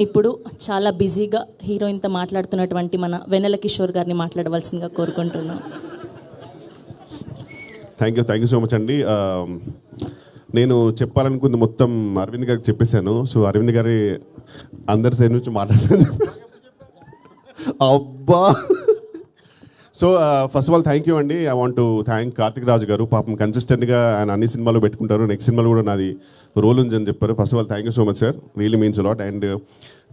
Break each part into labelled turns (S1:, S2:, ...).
S1: ఇప్పుడు చాలా బిజీగా హీరోయిన్తో మాట్లాడుతున్నటువంటి మన వెన్నెల కిషోర్ గారిని మాట్లాడవలసిందిగా కోరుకుంటున్నాం.
S2: థ్యాంక్ యూ సో మచ్ అండి. నేను చెప్పాలనుకుంది మొత్తం అరవింద్ గారికి చెప్పేశాను. సో అరవింద్ గారి అందరి సైడ్ నుంచి మాట్లాడుతాను. అబ్బా. So first of all thank you అండి. I want to thank Karthik Raju garu. పాపం కన్సిస్టెంట్గా ఆయన అన్ని సినిమాలు పెట్టుకుంటారు. నెక్స్ట్ సినిమాలో కూడా నాది రోల్ ఉంది అని చెప్పారు. First of all thank you so much sir, really means lot. And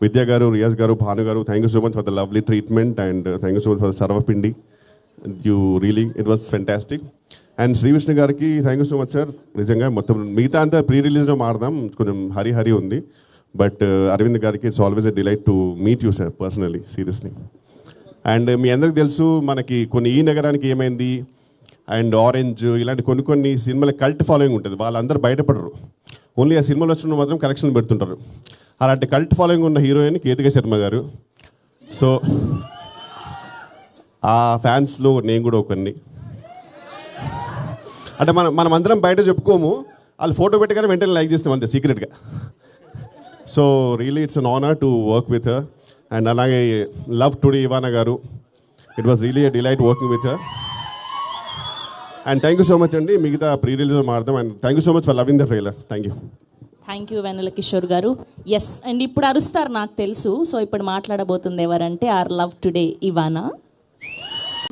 S2: Vidya garu, Riyaz garu, Bhanu garu, thank you so much for the lovely treatment. And thank you so much for sarvapindi. You really it was fantastic. And Srivishnu గారికి thank you so much sir. నిజంగా మొత్తం మిగతా అంతా pre రిలీజ్లో మారదాం, కొంచెం హరి ఉంది. But Aravind గారికి it's always a delight to meet you sir personally, seriously. And మీ అందరికి తెలుసు మనకి కొన్ని ఈ నగరానికి ఏమైంది అండ్ ఆరెంజ్ ఇలాంటి కొన్ని సినిమాల కల్ట్ ఫాలోయింగ్ ఉంటుంది. వాళ్ళందరూ బయటపడరు, ఓన్లీ ఆ సినిమాలు వచ్చిన మాత్రం కలెక్షన్ పెడుతుంటారు. అలాంటి కల్ట్ ఫాలోయింగ్ ఉన్న హీరోయిన్ కేతిక శర్మ గారు. సో ఆ ఫ్యాన్స్లో నేను కూడా ఒకరిని. అంటే మనం అందరం బయట చెప్పుకోము, వాళ్ళు ఫోటో పెట్టగానే వెంటనే లైక్ చేస్తాం అంతే సీక్రెట్గా. So really it's an honour to work with her. And అలాగే Love Today Ivana garu, it was really a delight working with her. And thank you so much అండి. మిగతా ప్రీ రిలీజ్లో మారుదాం. And thank you so much for loving the trailer. Thank you
S1: Vennela Kishore garu. Yes, and ఇప్పుడు అరుస్తారు నాకు తెలుసు. So ఇప్పుడు మాట్లాడబోతుంది ఎవరంటే ఆర్ లవ్ టుడే ఇవానా.